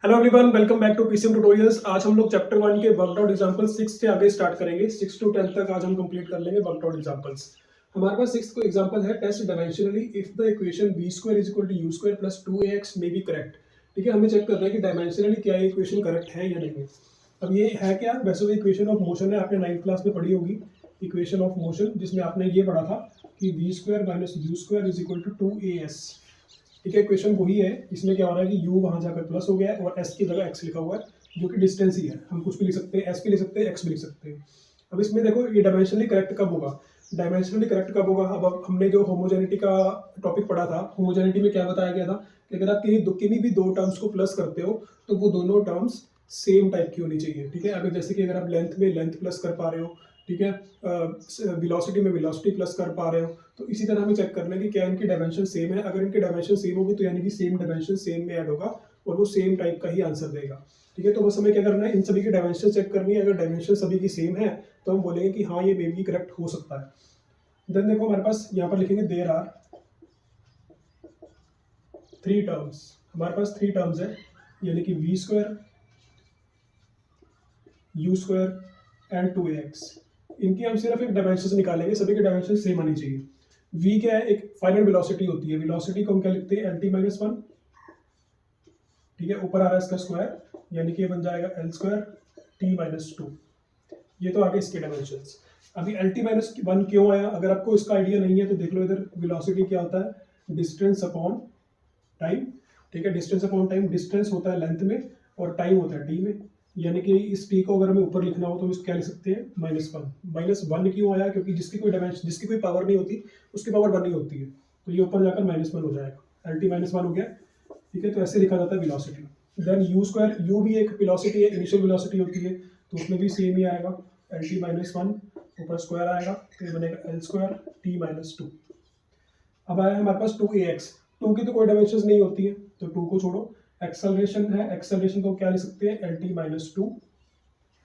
Hello everyone, welcome back to PCM tutorials. आज हम लोग चैप्टर 1 के वर्कड आउट एग्जांपल 6 से आगे स्टार्ट करेंगे। 6 टू 10 तक आज हम कंप्लीट कर लेंगे वर्कड आउट एग्जांपल्स। हमारे पास 6 को एग्जांपल है test dimensionally if the equation b square is equal to u square plus 2ax may be correct. ठीक है, हमें चेक करना है कि डायमेंशनली क्या ये इक्वेशन करेक्ट है या नहीं है। अब ये है क्या? वैसे तो इक्वेशन ऑफ मोशन है, आपने 9th क्लास में पढ़ी होगी इक्वेशन ऑफ मोशन, जिसमें आपने ये पढ़ा था कि v square minus u square is equal to 2as। ठीक है, इक्वेशन वही है। इसमें क्या हो रहा है कि u वहां जाकर प्लस हो गया है और s की जगह x लिखा हुआ है, जो कि डिस्टेंस ही है। हम कुछ भी लिख सकते हैं, s भी लिख सकते हैं, x भी लिख सकते हैं। अब इसमें देखो ये डायमेंशनली करेक्ट कब होगा। डायमेंशनली करेक्ट कब होगा? अब हमने जो होमोजेनिटी का टॉपिक पढ़ा था, होमोजेनिटी में क्या बताया गया था कि अगर आप किन्हीं भी दो टर्म्स को प्लस करते हो तो वो दोनों टर्म्स सेम टाइप की होनी चाहिए। ठीक है, अगर जैसे कि अगर आप लेंथ में लेंथ प्लस कर पा रहे हो, ठीक है, वेलोसिटी में वेलोसिटी प्लस कर पा रहे हो, तो इसी तरह हमें चेक करना है कि क्या इनकी डायमेंशन सेम है। अगर इनकी डायमेंशन सेम होगी तो यानी कि सेम डायमेंशन सेम में ऐड होगा और वो सेम टाइप का ही आंसर देगा। ठीक है, तो बस हमें क्या करना है, इन सभी की डायमेंशन चेक करनी है। अगर डायमेंशन सभी की सेम है तो हम बोलेंगे कि हाँ ये मे बी करेक्ट हो सकता है। देन देखो हमारे पास यहाँ पर लिखेंगे देयर आर 3 टर्म्स। हमारे पास 3 टर्म्स है, यानी कि v square, u square and 2ax। इनकी हम सिर्फ एक डायमेंशन निकालेंगे, सभी के डायमेंशन सेम आनी चाहिए। v क्या है? एक फाइनल वेलोसिटी होती है। वेलोसिटी को हम क्या लिखते हैं? lt minus 1। ठीक है, ऊपर आ रहा है इसका स्क्वायर, यानी कि ये बन जाएगा l स्क्वायर t माइनस 2। ये तो आगे इसके डायमेंशंस। अभी lt माइनस 1 क्यों आया? अगर आपको इसका आइडिया नहीं है तो देख लो इधर। वेलोसिटी क्या होता है? Distance upon time. ठीक है, डिस्टेंस अपॉन टाइम। डिस्टेंस होता है लेंथ में और टाइम होता है टी में। यानी कि इस टी को अगर हमें ऊपर लिखना हो तो हम क्या लिख सकते हैं? -1। -1 क्यों आया? क्योंकि जिसकी कोई डायमेंशन, जिसकी कोई पावर नहीं होती उसकी पावर 1 ही होती है, तो ये ऊपर जाकर -1 हो जाएगा। lt -1 हो गया। ठीक है, तो ऐसे लिखा जाता है velocity. Then u square, u भी एक वेलोसिटी है, इनिशियल वेलोसिटी होती है, तो उसमें भी सेम ही आएगा। lt -1 ऊपर स्क्वायर आएगा तो ये बनेगा l स्क्वायर t माइनस 2। अब आया हमारे पास 2ax। 2 की तो कोई डायमेंशन नहीं होती है तो 2 को छोड़ो। एक्सेलरेशन है, एक्सेलरेशन को क्या लिख सकते हैं? lt minus 2।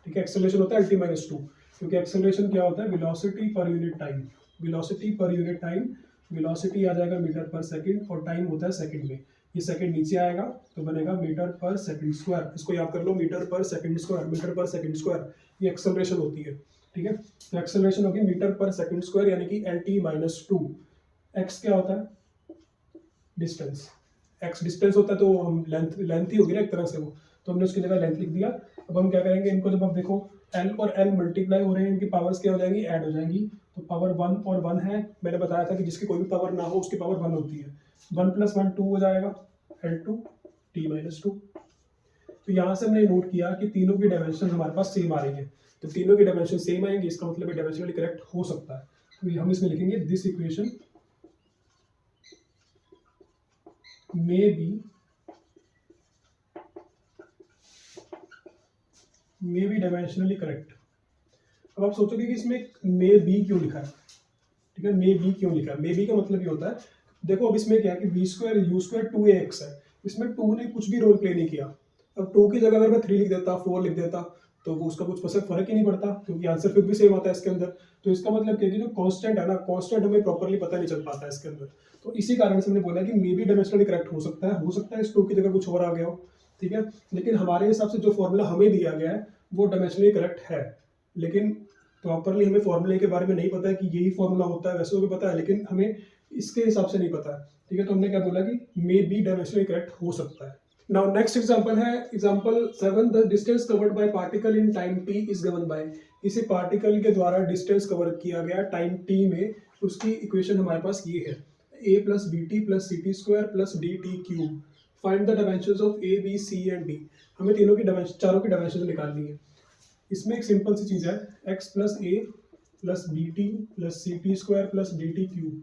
ठीक है, एक्सेलरेशन होता है lt माइनस 2, क्योंकि एक्सेलरेशन क्या होता है? वेलोसिटी पर यूनिट टाइम। वेलोसिटी पर यूनिट टाइम, वेलोसिटी आ जाएगा मीटर पर सेकंड और टाइम होता है सेकंड में। ये सेकंड नीचे आएगा तो बनेगा मीटर पर सेकंड स्क्वायर। इसको याद कर लो, मीटर पर सेकंड स्क्वायर, मीटर पर सेकंड स्क्वायर, ये एक्सेलरेशन होती है। ठीक है, तो एक्सेलरेशन होगी मीटर पर सेकंड स्क्वायर, यानी कि lt माइनस 2। एक्स क्या होता है? डिस्टेंस। एक्स डिस्टेंस होता है तो हम लेंथ, लेंथ ही होगी ना एक तरह से वो, तो हमने उसकी जगह लेंथ लिख दिया। अब हम क्या करेंगे, इनको जब आप देखो एल और एल मल्टीप्लाई हो रहे हैं, इनकी पावर्स क्या हो जाएंगी? ऐड हो जाएंगी। तो पावर 1 और 1 है, मैंने बताया था कि जिसकी कोई भी पावर ना हो उसकी पावर 1 होती है। 1 + 1 2 हो जाएगा, L2 t माइनस 2। तो यहाँ से हमने नोट किया कि तीनों की डायमेंशन हमारे पास सेम आ रही है, तो तीनों की डायमेंशन सेम आएंगे, इसका मतलब है डायमेंशनली करेक्ट हो सकता है। तो हम इसमें लिखेंगे this equation may be dimensionally correct. अब आप सोचोगे कि इसमें मे बी क्यों लिखा है। ठीक है, मे बी क्यों लिखा है? मे बी का मतलब ये होता है, देखो अब इसमें क्या है कि we square you square 2ax है, इसमें 2 ने कुछ भी रोल प्ले नहीं किया। अब 2 की जगह अगर मैं 3 लिख देता, 4 लिख देता, तो वो उसका कुछ फर्क ही नहीं पड़ता, क्योंकि आंसर फिर भी सेम आता है इसके अंदर। तो इसका मतलब क्या है कि जो कांस्टेंट है ना, कांस्टेंट हमें प्रॉपर्ली पता नहीं चल पाता है इसके अंदर। तो इसी कारण से हमने बोला कि मे बी डायमेंशनली करेक्ट हो सकता है, हो सकता है इस 2 की जगह कुछ और आ गया हो। ठीक है, लेकिन हमारे हिसाब से जो फॉर्मूला हमें दिया गया है वो डायमेंशनली करेक्ट है। लेकिन प्रॉपरली हमें फॉर्मूले के बारे में नहीं पता है कि यही फॉर्मूला होता है, वैसे तो भी पता है लेकिन हमें इसके हिसाब से नहीं पता है। ठीक है, तो हमने क्या बोला कि मे बी डायमेंशनली करेक्ट हो सकता है। नाउ नेक्स्ट एग्जांपल है example 7। The distance covered by particle in time t is given by. किसी पार्टिकल के द्वारा डिस्टेंस कवर किया गया टाइम t में, उसकी इक्वेशन हमारे पास ये है a plus B T plus C T square plus D T cube. Find the dimensions of a b c and d। हमें तीनों की डायमेंशन, चारों की डायमेंशन निकालनी है। इसमें एक सिंपल सी चीज है, x plus A plus B T plus C T square plus D T cube.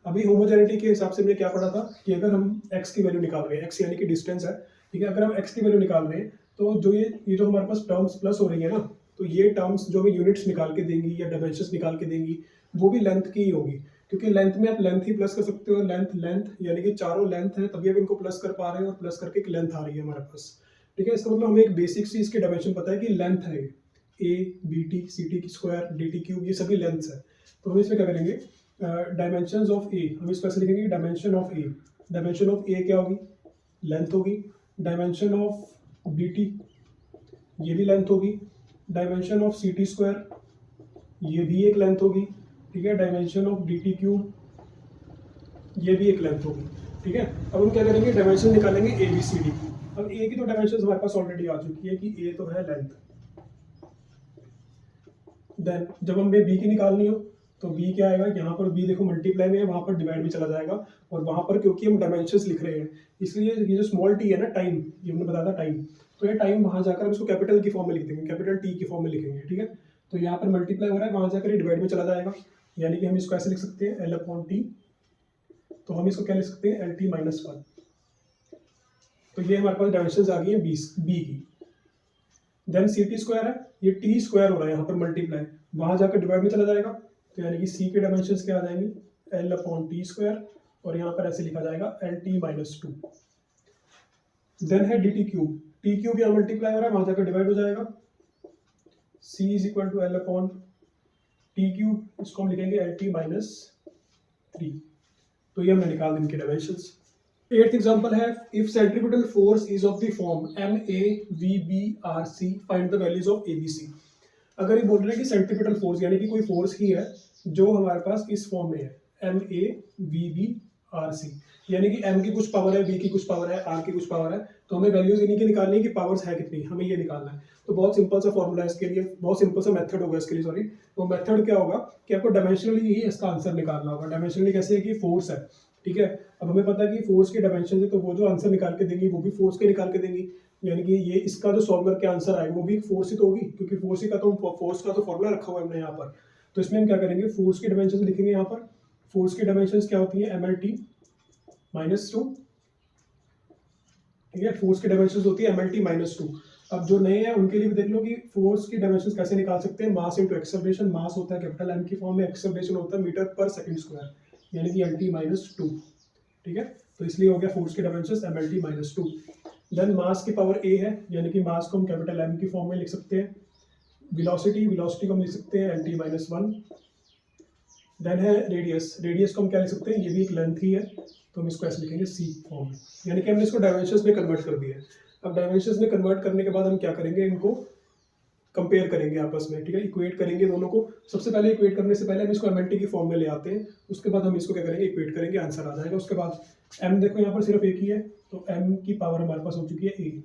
अभी होमोजेनिटी के हिसाब से हमने क्या पढ़ा था कि अगर हम x की वैल्यू निकाल रहे हैं, x यानी कि डिस्टेंस है, ठीक है, अगर हम x की वैल्यू निकाल रहे हैं तो जो ये जो हमारे पास टर्म्स प्लस हो रही है ना, तो ये टर्म्स जो हमें यूनिट्स निकाल के देंगी या डायमेंशंस निकाल के देंगी वो भी लेंथ की ही होगी, क्योंकि लेंथ में आप लेंथ ही प्लस कर सकते हो। लेंथ लेंथ यानी कि चारों लेंथ है, तभी आप इनको प्लस कर पा रहे हैं और प्लस करके एक लेंथ आ रही है हमारे पास। ठीक है, इसका मतलब हमें एक बेसिक सी इसकी डायमेंशन पता है कि लेंथ है a b t c T square d T cube, ये सभी लेंथ्स है। तो हम इसमें क्या करेंगे, डायमेंशंस ऑफ ए, हम इसको लिखेंगे dimension of A. Dimension of A क्या होगी? लेंथ होगी। डायमेंशन ऑफ dt, ये भी लेंथ होगी। डायमेंशन ऑफ ct स्क्वायर, ये भी एक लेंथ होगी, ठीक है। डायमेंशन ऑफ dt क्यूब, ये भी एक लेंथ होगी, ठीक है। अब हम क्या करेंगे, डायमेंशन निकालेंगे ए बी सी डी। अब ए की तो डायमेंशन हमारे पास ऑलरेडी आ चुकी है कि ए तो है लेंथ। देन जब हमें बी की निकालनी हो तो बी क्या आएगा, यहाँ पर बी देखो मल्टीप्लाई में है, वहाँ पर डिवाइड भी चला जाएगा, और वहाँ पर क्योंकि हम डायमेंशंस लिख रहे हैं इसलिए ये जो स्मॉल टी है ना, टाइम, ये हमने बताया था टाइम, तो ये टाइम वहाँ जाकर हम इसको कैपिटल की फॉर्म में लिख देंगे, कैपिटल टी की फॉर्म में लिखेंगे, ठीक है। तो यहाँ पर मल्टीप्लाई हो रहा है, वहाँ जाकर ये डिवाइड में चला जाएगा, यानी कि हम इसको ऐसे लिख सकते हैं एल अपॉन टी। तो हम इसको क्या लिख सकते हैं, एल टी माइनस वन। तो ये हमारे पास डायमेंशन आ गई है बी की। देन सी टी स्क्वायर है, ये टी स्क्वायर हो रहा है यहाँ पर मल्टीप्लाई, वहाँ जाकर डिवाइड में चला जाएगा, तो यानी कि सी के डायमेंशन क्या आ जाएंगी, एल अपॉन टी स्क्वायर, और यहाँ पर ऐसे लिखा जाएगा L T minus two. Then है D T cube, T cube यहाँ मल्टीप्लाई हो रहा है, वहाँ जाकर डिवाइड हो जाएगा, C is equal to L upon T cube, इसको हम लिखेंगे एल टी माइनस थ्री। तो ये हमने निकाल दी इनके डायमेंशंस। एट्थ एग्जांपल है, if centripetal force is of the form m a v b r c, find the values of a b c. अगर ये बोल रहे हैं कि सेंट्रीपिटल फोर्स यानी कि कोई फोर्स ही है जो हमारे पास इस फॉर्म में है, m a v b r c, यानी कि एम की कुछ पावर है, बी की कुछ पावर है, आर की कुछ पावर है, तो हमें वैल्यूज इन्हीं की निकालनी है कि पावर्स है कितनी, हमें ये निकालना है। तो बहुत सिंपल सा फॉर्मूला है इसके लिए, बहुत सिंपल सा मेथड होगा इसके लिए, सॉरी। तो मेथड क्या होगा कि आपको डायमेंशनली ही इसका आंसर निकालना होगा। डायमेंशनली कैसे है कि फोर्स है, ठीक है। अब हमें पता है कि फोर्स के डायमेंशन है, तो वो जो आंसर निकाल के देंगी वो भी फोर्स के निकाल के देंगी, यानी कि ये इसका जो सॉल्व करके आंसर आएगा वो भी फोर्स ही तो होगी, क्योंकि फोर्स ही का तो फोर्स का तो फॉर्मूला रखा हुआ है हमने यहाँ पर। तो इसमें हम क्या करेंगे, फोर्स की डायमेंशन लिखेंगे यहाँ पर। फोर्स की डायमेंशन क्या होती है, m L T minus two, ठीक है। फोर्स की डायमेंशन होती है m L T minus two. अब जो नए हैं उनके लिए भी देख लो कि फोर्स की डायमेंशन कैसे निकाल सकते हैं, मास इंटू एक्सेलरेशन। मास होता है कैपिटल एम की फॉर्म में, एक्सेलरेशन होता है मीटर पर सेकंड स्क्वायर, यानी कि एल टी माइनस टू, ठीक है। तो इसलिए हो गया फोर्स की dimension M L T minus two. Then mass की पावर ए है, यानी कि मास को हम कैपिटल एम की फॉर्म में लिख सकते हैं। वेलोसिटी, वेलोसिटी को हम लिख सकते हैं l T minus one. Then है रेडियस, रेडियस को हम क्या लिख सकते हैं, ये भी एक लेंथ ही है, तो हम इसको ऐसे लिखेंगे सी फॉर्म में, यानी कि हमने इसको डायमेंशंस में कन्वर्ट कर दिया है। अब डायमेंशंस में कन्वर्ट करने के बाद हम क्या करेंगे, इनको कंपेयर करेंगे आपस में, ठीक है। इक्वेट करेंगे दोनों को। सबसे पहले इक्वेट करने से पहले हम इसको एम की फॉर्म में ले आते हैं, उसके बाद हम इसको क्या करेंगे, इक्वेट करेंगे, आंसर आ जाएगा। उसके बाद एम देखो यहाँ पर सिर्फ एक ही है, तो एम की पावर हमारे पास हो चुकी है ए।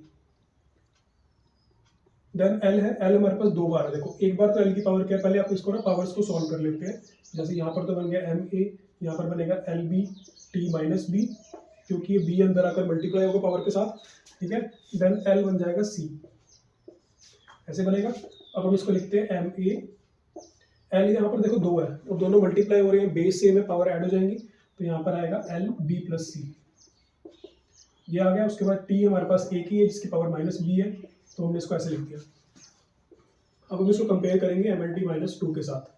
देन एल है, एल हमारे पास दो बार है, देखो एक बार तो एल की पावर क्या है, पहले आप इसको ना पावर्स को सॉल्व कर लेते हैं। जैसे यहाँ पर तो बन गया एम ए, यहाँ पर बनेगा l b t minus b, क्योंकि ये बी अंदर आकर मल्टीप्लाई होगा पावर के साथ, ठीक है। देन एल बन जाएगा सी, ऐसे बनेगा। अब हम इसको लिखते हैं एम ए, एल यहाँ पर देखो दो है, और दोनों मल्टीप्लाई हो रहे हैं, बेस सेम है, पावर ऐड हो जाएंगी, तो यहाँ पर आएगा एल बी प्लस सी, ये आ गया। उसके बाद टी हमारे पास एक ही है जिसकी पावर माइनस बी है, तो हमने इसको ऐसे लिख दिया। अब हम इसको कंपेयर करेंगे m L T minus two के साथ।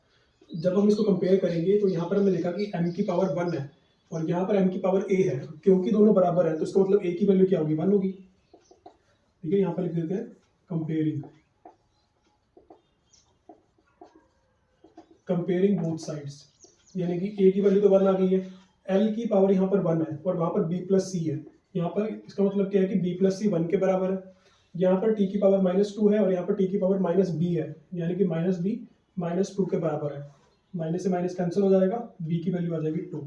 जब हम इसको कंपेयर करेंगे तो यहाँ पर हमने लिखा कि m की पावर 1 है और यहाँ पर m की पावर a है, क्योंकि दोनों बराबर है तो इसका मतलब a की वैल्यू क्या होगी, 1 होगी, ठीक है। यहाँ पर लिख देते हैं कंपेयरिंग बोथ साइड्स, यानी कि a की वैल्यू तो 1 आ गई है, l की पावर यहाँ पर 1 है और वहाँ पर b प्लस सी है। यहाँ पर इसका मतलब क्या है कि b प्लस सी 1 के बराबर है। यहाँ पर t की पावर माइनस टू है और यहाँ पर t की पावर माइनस बी है, यानी कि माइनस बी माइनस टू के बराबर है। माइनस से माइनस कैंसिल हो जाएगा, b की वैल्यू आ जाएगी 2,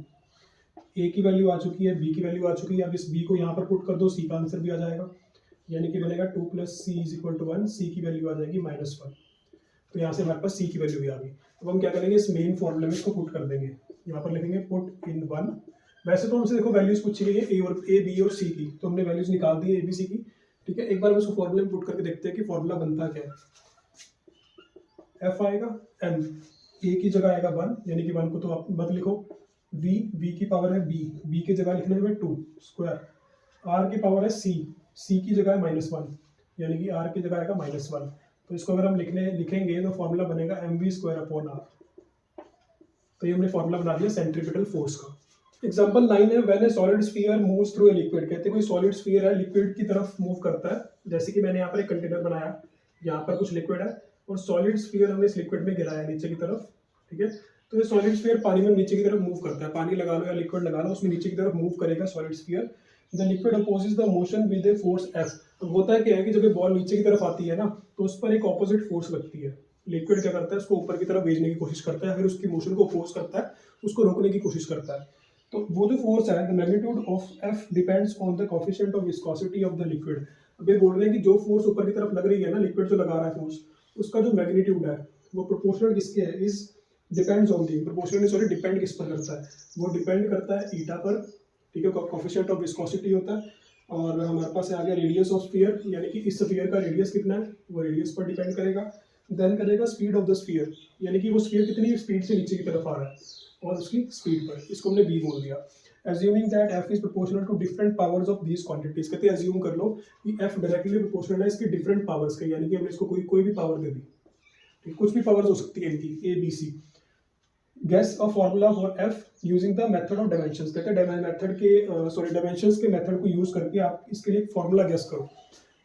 a की वैल्यू आ चुकी है, b की वैल्यू आ चुकी है। अब इस b को यहाँ पर पुट कर दो, c का आंसर भी आ जाएगा, यानी कि बनेगा 2 plus C is equal to 1, C की वैल्यू आ जाएगी माइनस 1। तो यहाँ से हमारे पास c की वैल्यू भी आ गई। अब हम क्या करेंगे, इस मेन फॉर्मूले में इसको पुट कर देंगे, यहाँ पर लिखेंगे पुट इन 1। वैसे तो हमसे देखो वैल्यूज पूछी गई है ए बी और सी की, तो हमने वैल्यूज निकाल दी है ए बी सी की, ठीक है। एक बार हम इसको फॉर्मूले में पुट करके देखते हैं कि फॉर्मूला बनता क्या है। एफ आएगा एन, ए की जगह आएगा 1, यानी कि 1 को तो आप मत लिखो, वी की पावर है बी की जगह लिखने में 2 स्क्वायर, आर की पावर है सी की जगह है -1, यानी कि आर की जगह आएगा -1। तो इसको अगर हम लिखेंगे तो फॉर्मूला बनेगा mv स्क्वायर अपॉन आर। तो ये हमने फॉर्मूला बना दिया सेंट्रीपिटल फोर्स का। एग्जाम्पल 9 है, when A solid sphere moves through a liquid. कहते हैं कोई सॉलिड स्फीयर है, लिक्विड की तरफ मूव करता है। जैसे कि मैंने यहाँ पर एक कंटेनर बनाया, यहाँ पर कुछ लिक्विड है और सॉलिड स्फीयर हमने इस लिक्विड में गिराया नीचे की तरफ, ठीक है। तो ये सॉलिड स्फीयर पानी में नीचे की तरफ मूव करता है, पानी लगा लो या लिक्विड लगा लो, उसमें नीचे की तरफ मूव करेगा solid sphere. The liquid opposes the motion with a force F. तो होता है क्या है कि जब ये बॉल नीचे की तरफ आती है ना, तो उस पर एक ऑपोजिट फोर्स लगती है। लिक्विड क्या करता है, उसको ऊपर की तरफ भेजने की कोशिश करता है, फिर उसकी मोशन को फोर्स करता है, उसको रोकने की कोशिश करता है। तो वो जो फोर्स है, the magnitude of F depends on the coefficient of viscosity of the liquid. अब ये बोल रहे हैं कि जो फोर्स ऊपर की तरफ लग रही है ना, लिक्विड जो लगा रहा है फोर्स, उसका जो मैग्नीट्यूड है वो प्रोपोर्शनल किसके है, is depends on the, proportional sorry depend किस पर करता है, वो डिपेंड करता है ईटा पर, ठीक है, कोफिशिएंट ऑफ विस्कोसिटी होता है। और हमारे पास आ गया रेडियस ऑफ स्फीयर, यानी कि इस स्फीयर का रेडियस कितना है, वो रेडियस पर डिपेंड करेगा। देन करेगा स्पीड ऑफ द स्फीयर, यानी कि वो स्फीयर कितनी स्पीड से नीचे की तरफ आ रहा है, और उसकी स्पीड पर, इसको हमने v बोल दिया। assuming that f is proportional to different powers of these quantities, कहते हैं assume कर लो कि f डायरेक्टली प्रोपोर्शनल है इसकी डिफरेंट पावर्स के, यानी कि हमने इसको कोई भी पावर दे दी, ठीक, कुछ भी पावर्स हो सकती है इनकी, a b c। Guess a formula for f using the method of dimensions, कहते हैं मेथड के डायमेंशंस के मेथड को यूज करके आप इसके लिए फॉर्मूला गेस करो,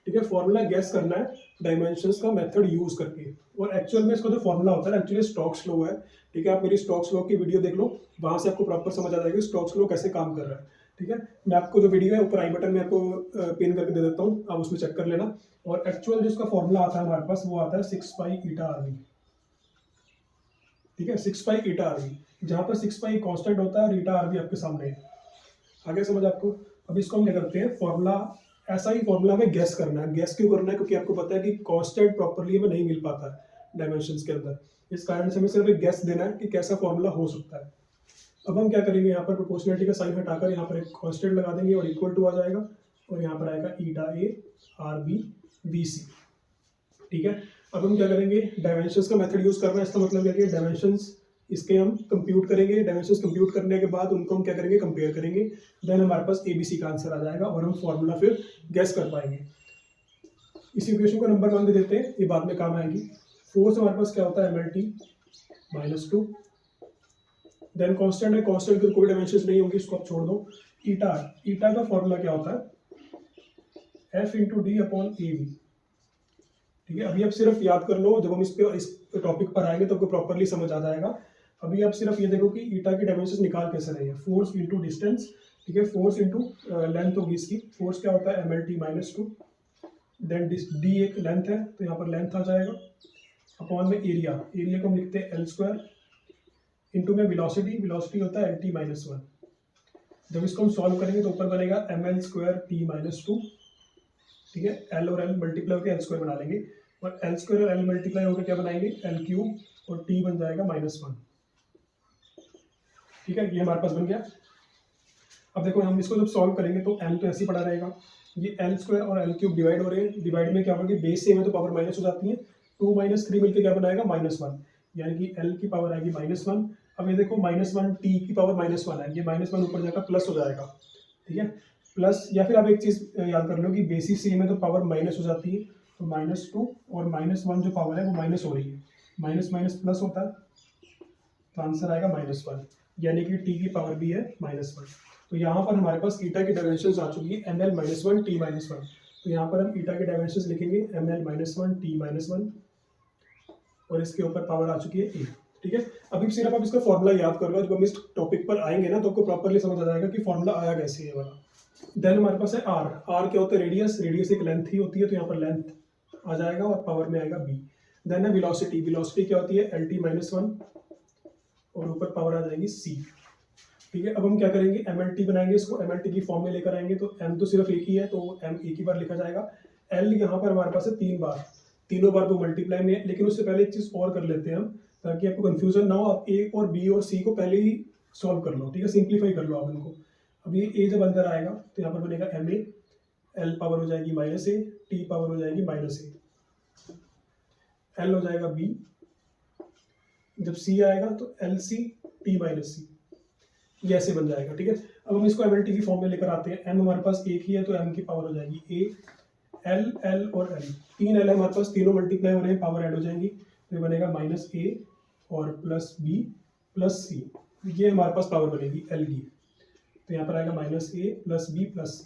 ठीक है। फॉर्मूला गेस करना है डायमेंशंस का मेथड यूज करके, और एक्चुअल में इसका जो फॉर्मूला होता है एक्चुअली स्टोक्स लॉ है, ठीक है। आप मेरी स्टोक्स लॉ की वीडियो देख लो, वहां से आपको प्रॉपर समझ आ जाएगा स्टोक्स लॉ कैसे काम कर रहा है, ठीक है। मैं आपको जो वीडियो है ऊपर आई बटन में आपको पिन करके दे देता हूँ, आप उसमें चेक कर लेना। और एक्चुअल जिसका फॉर्मूला आता है हमारे पास, वो आता है 6 पाई ईटा आरवी, ठीक है, 6 पाई ईटा आरवी, जहाँ पर 6 पाई कांस्टेंट होता है और ईटा आरवी आपके सामने है। आगे समझ आपको। अब इसको हम क्या करते हैं, फॉर्मूला ऐसा ही फॉर्मूला में गैस करना है। गैस क्यों करना है, क्योंकि आपको पता है कि कांस्टेंट प्रॉपर्ली हमें नहीं मिल पाता है डायमेंशंस के अंदर, इस कारण से हमें सिर्फ एक गैस देना है कि कैसा फॉर्मूला हो सकता है। अब हम क्या करेंगे, यहाँ पर प्रोपोर्शनलिटी का साइन हटाकर यहाँ पर एक कांस्टेंट लगा देंगे और इक्वल टू आ जाएगा, और यहाँ पर आएगा eta A R B B C, ठीक है। अब हम क्या करेंगे, डायमेंशंस का मेथड यूज करना है, इसका मतलब क्या है, डायमेंशंस इसके हम कंप्यूट करेंगे, डायमेंशंस कंप्यूट करने के बाद उनको हम क्या करेंगे, कंपेयर करेंगे, देन हमारे पास एबीसी का आंसर आ जाएगा और हम फॉर्मूला फिर गैस कर पाएंगे। इसी इक्वेशन को नंबर 1 दे देते हैं, ये बाद में काम आएगी। फोर्स हमारे पास क्या होता है, mlt -2, देन कांस्टेंट है, कांस्टेंट की कोई डायमेंशंस नहीं होंगी, इसको आप छोड़ दो। ईटा, ईटा का फॉर्मूला क्या होता है, f × d upon a b, ठीक है। अभी आप सिर्फ याद कर लो, जब हम इस टॉपिक पर आएंगे तो आपको प्रॉपर्ली समझ आ जाएगा। अभी आप सिर्फ ये देखो कि ईटा की डायमेंशंस निकाल कैसे रही है, फोर्स इनटू डिस्टेंस, ठीक है, फोर्स इनटू लेंथ होगी इसकी। फोर्स क्या होता है, mlt -2, देन d एक लेंथ है तो यहाँ पर लेंथ आ जाएगा, अपॉन में एरिया, एरिया को हम लिखते हैं l², इनटू में वेलोसिटी, वेलोसिटी होता है lt -1। जब इसको हम सॉल्व करेंगे तो ऊपर बनेगा ml² t -2, ठीक है, l और l मल्टीप्लाई होकर l² बना लेंगे, और l² और l मल्टीप्लाई होकर क्या बनाएंगे, l³ और t बन जाएगा -1, ठीक है। ये हमारे पास बन गया। अब देखो हम इसको जब सॉल्व करेंगे तो m तो ऐसे ही पड़ा रहेगा, ये l² और l³ डिवाइड हो रहे हैं, डिवाइड में क्या होगा कि बेस सेम है तो पावर माइनस हो जाती है, 2 - 3 मिलकर क्या बनाएगा, -1, यानी कि l की पावर आएगी -1। अब ये देखो -1 t की पावर -1 है, ये -1 ऊपर जाकर प्लस हो जाएगा, ठीक है, प्लस। या फिर आप एक चीज याद कर लो कि बेसिस सेम है तो पावर माइनस हो जाती है, तो -2 और -1 जो पावर है वो माइनस हो रही है, माइनस माइनस प्लस होता है, तो आंसर आएगा -1, यानी कि t की पावर भी है -1। तो यहाँ पर हमारे पास ईटा की डायमेंशंस आ चुकी है ml -1 t -1, तो यहाँ पर हम ईटा के डायमेंशंस लिखेंगे ml -1 t -1, और इसके ऊपर पावर आ चुकी है e, ठीक है। अभी सिर्फ आप इसका फॉर्मूला याद कर लो, जब हम इस टॉपिक पर आएंगे ना तो आपको प्रॉपर्ली समझ आ जाएगा कि फॉर्मूला आया कैसे है वाला। देन हमारे पास है r, r क्या होता है, रेडियस, रेडियस एक लेंथ ही होती है, तो यहाँ पर लेंथ आ जाएगा और पावर में आएगा b। देन है वेलोसिटी, वेलोसिटी क्या होती है, lt -1, और ऊपर पावर आ जाएगी c, ठीक है। अब हम क्या करेंगे, mlt बनाएंगे, इसको mlt की फॉर्म में लेकर आएंगे, तो m तो सिर्फ एक ही है तो m एक ही बार लिखा जाएगा, l यहाँ पर हमारे पास है 3 बार, तीनों बार तो मल्टीप्लाई में है। लेकिन उससे पहले एक चीज और कर लेते हैं हम, ताकि आपको कंफ्यूजन ना हो, आप a और b और c को पहले ही सॉल्व कर लो, ठीक है, सिंप्लीफाई कर लो आप इनको। अब ये a जब अंदर आएगा तो यहाँ पर बनेगा ma, l पावर हो जाएगी -a, t पावर हो जाएगी -a, l हो जाएगा b, जब c आएगा तो lc t -c, ये ऐसे बन जाएगा, ठीक है। अब हम इसको mlt की फॉर्म में लेकर आते हैं, m हमारे पास एक ही है तो m की पावर हो जाएगी a, l, l और l, 3 l है हमारे पास, तीनों मल्टीप्लाई हो रहे हैं, पावर ऐड हो जाएंगी, तो बनेगा -a और +b +c, ये हमारे पास पावर बनेगी l की, तो यहाँ पर आएगा -a +b +c।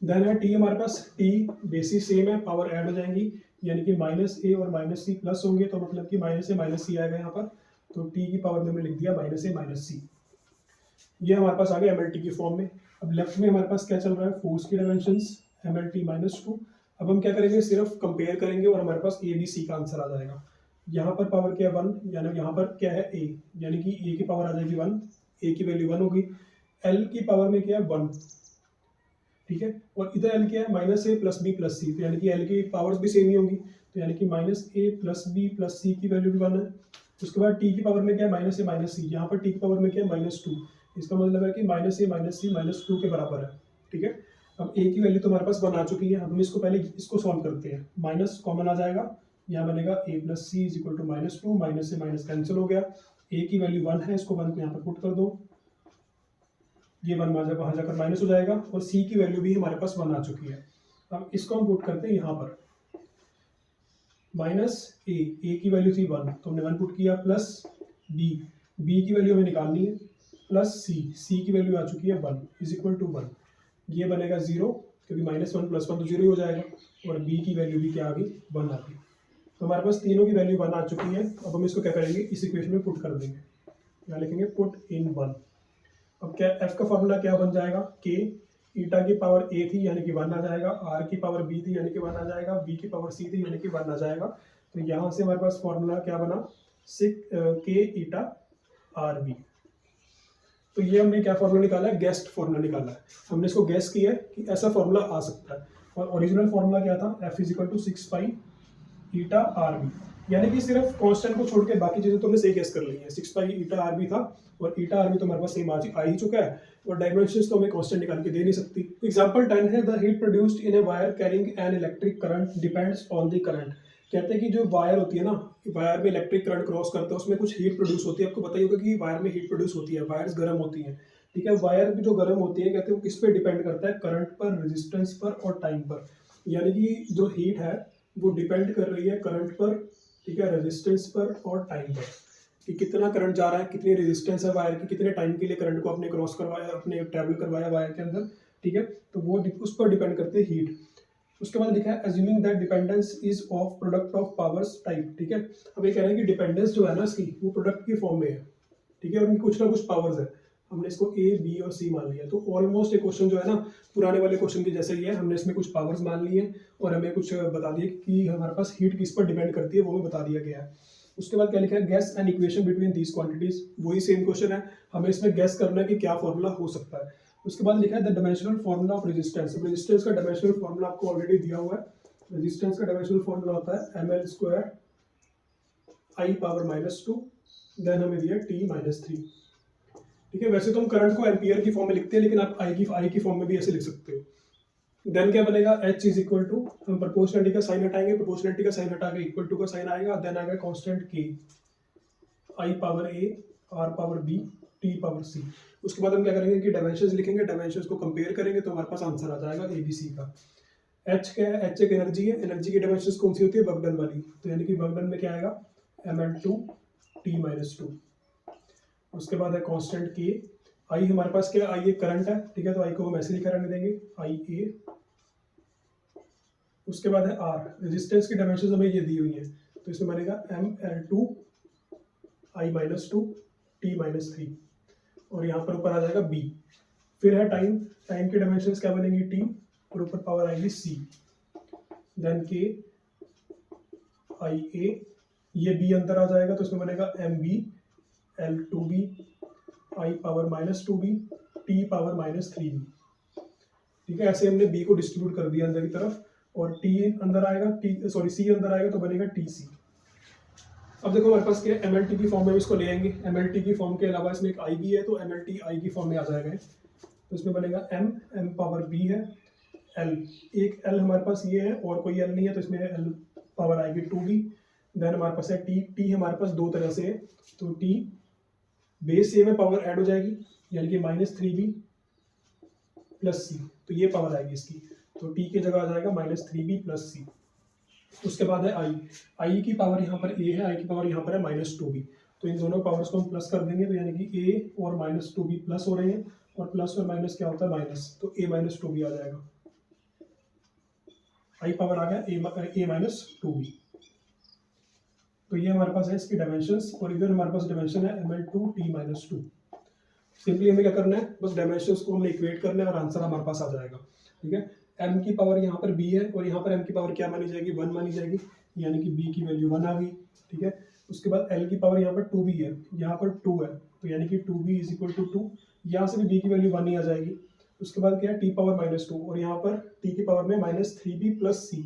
देन है t हमारे पास, t बेसिस सेम है, पावर ऐड हो जाएंगी, यानी कि -a और -c प्लस होंगे, तो मतलब कि -a -c आएगा यहाँ पर, तो t की पावर में हमने लिख दिया -a -c। ये हमारे पास आ गया एम की फॉर्म में। अब लेफ्ट में हमारे पास क्या चल रहा है, फोर्स की डायमेंशंस -2। अब हम क्या करेंगे, सिर्फ कंपेयर करेंगे और हमारे पास ए बी सी का आंसर आ जाएगा। यहाँ पर पावर क्या है 1, यानी यहाँ पर क्या है ए, यानी कि ए की पावर आ जाएगी 1, ए की वैल्यू 1 होगी। एल की पावर में क्या है 1, ठीक है, और इधर एल क्या है -a + b + c, तो यानी कि एल की पावर्स भी सेम ही होंगी, तो यानी कि -a + b + c की वैल्यू भी 1 है। उसके बाद टी की पावर में क्या है -a - c, यहाँ पर टी की पावर में क्या है -2, इसका मतलब है कि -a - c -2 के बराबर है, ठीक है। अब ए की वैल्यू तो हमारे पास 1 आ चुकी है, अब हम इसको पहले इसको सॉल्व करते हैं। माइनस कॉमन आ जाएगा, यहाँ बनेगा a + c = -2, माइनस से माइनस कैंसिल हो गया। ए की वैल्यू 1 है, इसको 1 को यहाँ पर पुट कर दो, ये 1 वहाँ जाकर माइनस हो जाएगा, और सी की वैल्यू भी हमारे पास 1 आ चुकी है। अब इसको हम पुट करते हैं यहाँ पर, -a की वैल्यू थी 1, तो हमने 1 पुट किया, प्लस b की वैल्यू हमें निकालनी है, प्लस c की वैल्यू आ चुकी है 1 = 1, ये बनेगा 0, क्योंकि -1 + 1 तो 0 ही हो जाएगा, और b की वैल्यू भी क्या आ गई 1 आ गई। तो हमारे पास तीनों की वैल्यू 1 आ चुकी है। अब हम इसको क्या करेंगे, इस इक्वेशन में पुट कर देंगे, यहाँ लिखेंगे पुट इन 1। अब क्या f का फॉर्मूला क्या बन जाएगा, k ईटा की पावर a थी यानी कि 1 आ जाएगा, r की पावर b थी यानी कि 1 आ जाएगा, b की पावर c थी यानी कि 1 आ जाएगा। तो यहाँ से हमारे पास फॉर्मूला क्या बना, k ईटा आर बी। तो ये हमने क्या फॉर्मूला निकाला है, गेस्ट फॉर्मूला निकाला है। हमने इसको गेस किया है कि ऐसा फॉर्मूला आ सकता है, और ओरिजिनल फॉर्मूला क्या था, f = 6 पाई ईटा आर बी, यानी कि सिर्फ कांस्टेंट को छोड़ के बाकी चीजें तो हमने सही गेस कर ली है। 6 पाई ईटा आर बी था, और ईटा आर बी तो हमारे पास सेम आ ही चुका है, और डायमेंशंस तो हमें कांस्टेंट निकाल के दे नहीं सकती। एग्जांपल 10 है, the heat produced in a wire carrying an electric current depends on the current. कहते हैं कि जो वायर होती है ना, वायर में इलेक्ट्रिक करंट क्रॉस करता है, उसमें कुछ हीट प्रोड्यूस होती है। आपको पता ही होगा कि वायर में हीट प्रोड्यूस होती है, वायर्स गर्म होती हैं, ठीक है। वायर जो गर्म होती है, कहते हैं वो किस पे डिपेंड करता है, करंट पर, रेजिस्टेंस पर और टाइम पर। यानी कि जो हीट है वो डिपेंड कर रही है करंट पर, ठीक है, रेजिस्टेंस पर और टाइम पर, कि कितना करंट जा रहा है, कितनी रेजिस्टेंस है वायर की, कितने टाइम के लिए करंट को आपने क्रॉस करवाया, अपने ट्रैवल करवाया वायर के अंदर, ठीक है। तो वो उस पर डिपेंड करते हैं हीट। उसके बाद लिखा है assuming that dependence is of product of powers type, ठीक है। अब ये कह रहे हैं कि डिपेंडेंस जो है ना इसकी, वो प्रोडक्ट की फॉर्म में है, ठीक है, और इनकी कुछ ना कुछ पावर्स है। हमने इसको ए बी और सी मान लिया, तो ऑलमोस्ट ये क्वेश्चन जो है ना पुराने वाले क्वेश्चन के जैसे ही है। हमने इसमें कुछ पावर्स मान ली है, और हमें कुछ बता दिए कि हमारे पास हीट किस पर डिपेंड करती है, वो हमें बता दिया गया है। उसके बाद क्या लिखा है, gas an equation between these quantities, वही सेम क्वेश्चन है, हमें इसमें गैस करना है कि क्या फॉर्मूला हो सकता है। उसके बाद लिखा है the dimensional formula of resistance. Resistance का डायमेंशनल फॉर्मूला आपको ऑलरेडी दिया हुआ है। रेजिस्टेंस का डायमेंशनल फॉर्मूला होता है ml² I⁻², देन हमें दिया t-3, ठीक है। वैसे तो हम करंट को एम्पियर की फॉर्म में लिखते हैं, लेकिन आप आई की फॉर्म में भी ऐसे लिख सकते हो। देन क्या बनेगा, h = हम प्रोपोर्शनलिटी का साइन हटाएंगे, प्रोपोर्शनलिटी का साइन हटा के इक्वल टू का साइन आएगा, देन आएगा constant k I⁻A R⁻B T⁻C। उसके बाद हम क्या करेंगे कि डायमेंशंस लिखेंगे, डायमेंशंस को कंपेयर करेंगे, तो हमारे पास आंसर आ जाएगा ABC का। h क्या है, h एक एनर्जी है, एनर्जी की डायमेंशंस कौन सी होती है, वर्क डन वाली, तो यानी कि वर्क डन में क्या आएगा ml2 T-2। उसके बाद है कांस्टेंट k, आई हमारे पास क्या, आई एक करंट है, ठीक है, तो आई को हम ऐसे लिखा रहने देंगे IA। उसके बाद है R, रेजिस्टेंस की डायमेंशंस हमें ये दी हुई है, तो इसमें बनेगा ml2 I-2 T-3, और यहाँ पर ऊपर आ जाएगा B। फिर है टाइम, टाइम की डायमेंशंस क्या बनेगी T, और ऊपर पावर आएगी C, देन K IA, ये B अंदर आ जाएगा, तो इसमें बनेगा MB L2B I⁻²B T⁻3B, ठीक है। ऐसे हमने B को डिस्ट्रीब्यूट कर दिया अंदर की तरफ, और T अंदर आएगा, C अंदर आएगा, तो बनेगा TC। अब देखो हमारे पास क्या है, MLT की फॉर्म में इसको ले आएंगे, MLT की फॉर्म के अलावा इसमें एक I भी है, तो MLT I की फॉर्म में आ जाएगा, तो इसमें बनेगा M⁻B है, L, एक L हमारे पास ये है, और कोई L नहीं है, तो इसमें L पावर आएगी 2B। देन हमारे पास है T हमारे पास दो तरह से है, तो T बेस से में पावर ऐड हो जाएगी, यानी कि -3B + C, तो ये पावर आएगी इसकी, तो T की जगह आ जाएगा -3B + C। उसके बाद है I की पावर यहाँ पर A है, I की पावर यहाँ पर है -2B, तो इन दोनों पावर्स को हम प्लस कर देंगे, तो यानी कि A और -2B प्लस हो रहे हैं, और प्लस और माइनस क्या होता है माइनस, तो A-2B आ जाएगा, I पावर आ गया A-2B। तो ये हमारे पास है इसकी डायमेंशंस, और इधर हमारे पास डायमेंशन है ml2 T-2। सिंपली हमें क्या करना है, बस डायमेंशंस को हमने इक्वेट करना है और आंसर हमारे पास आ जाएगा। ठीक है, m की पावर यहाँ पर b है और यहाँ पर m की पावर क्या मानी जाएगी, 1 मानी जाएगी, यानी कि b की वैल्यू 1 आ गई। ठीक है, उसके बाद l की पावर यहाँ पर 2b है, यहाँ पर 2 है, तो यानी कि 2b इज इक्वल टू 2, यहाँ से भी b की वैल्यू 1 ही आ जाएगी। उसके बाद क्या है, t पावर -2 और यहाँ पर t की पावर में -3b प्लस c,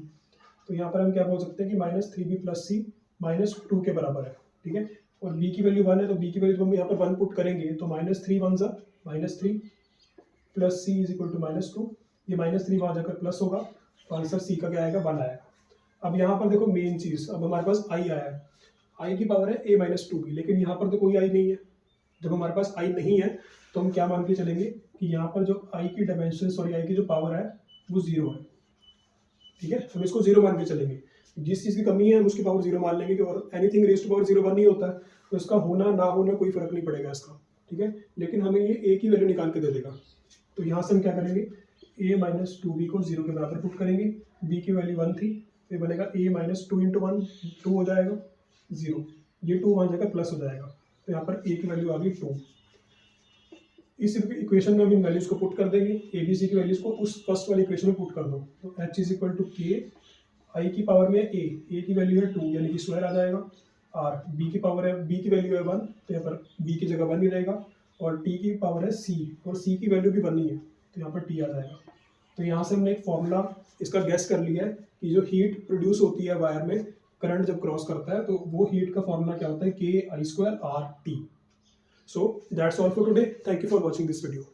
तो यहाँ पर हम क्या बोल सकते हैं कि -3b प्लस c -2 के बराबर है। ठीक है, और b की वैल्यू 1 है, तो b की वैल्यू हम यहाँ पर 1 पुट करेंगे, तो -3 1 जा -3 plus c is equal to -2, ये -3 वहाँ जाकर प्लस होगा, तो आंसर c का क्या आएगा, 1 आएगा। अब यहाँ पर देखो मेन चीज़, अब हमारे पास i आया है, i की पावर है a -2b, लेकिन यहाँ पर तो कोई i नहीं है। जब हमारे पास i नहीं है तो हम क्या मान के चलेंगे कि यहाँ पर जो i की डायमेंशन और i की जो पावर है वो 0 है। ठीक है, हम इसको 0 मान के चलेंगे, जिस चीज़ की कमी है हम उसकी पावर 0 मान लेंगे, और एनीथिंग रेज़ टू पावर 0 1 नहीं होता है, तो इसका होना ना होना कोई फर्क नहीं पड़ेगा इसका। ठीक है, लेकिन हमें ये a की वैल्यू निकाल के दे देगा, तो यहाँ से हम क्या करेंगे, a -2b को 0 के बराबर पुट करेंगे, b की वैल्यू 1 थी, तो ये बनेगा a -2 × 1, 2 हो जाएगा 0, ये 2 वहाँ जाकर प्लस हो जाएगा, तो यहाँ पर a की वैल्यू आ गई 2। इस इक्वेशन में हम इन वैल्यूज़ को पुट कर देंगे, ए बी सी की वैल्यूज़ को उस फर्स्ट वाली इक्वेशन में पुट कर दो, तो h इज इक्वल टू के, आई की पावर में a की वैल्यू है 2 यानी कि स्क्वायर आ जाएगा, r b की पावर है, b की वैल्यू है 1, तो यहाँ पर b की जगह 1 ही रहेगा, और t की पावर है c, और c की वैल्यू भी 1 ही है, तो यहाँ पर t आ जाएगा। तो यहाँ से हमने एक फॉर्मूला इसका गैस कर लिया है कि जो हीट प्रोड्यूस होती है वायर में करंट जब क्रॉस करता है, तो वो हीट का फॉर्मूला क्या होता है, KI² RT। So that's all for today. Thank you for watching this video.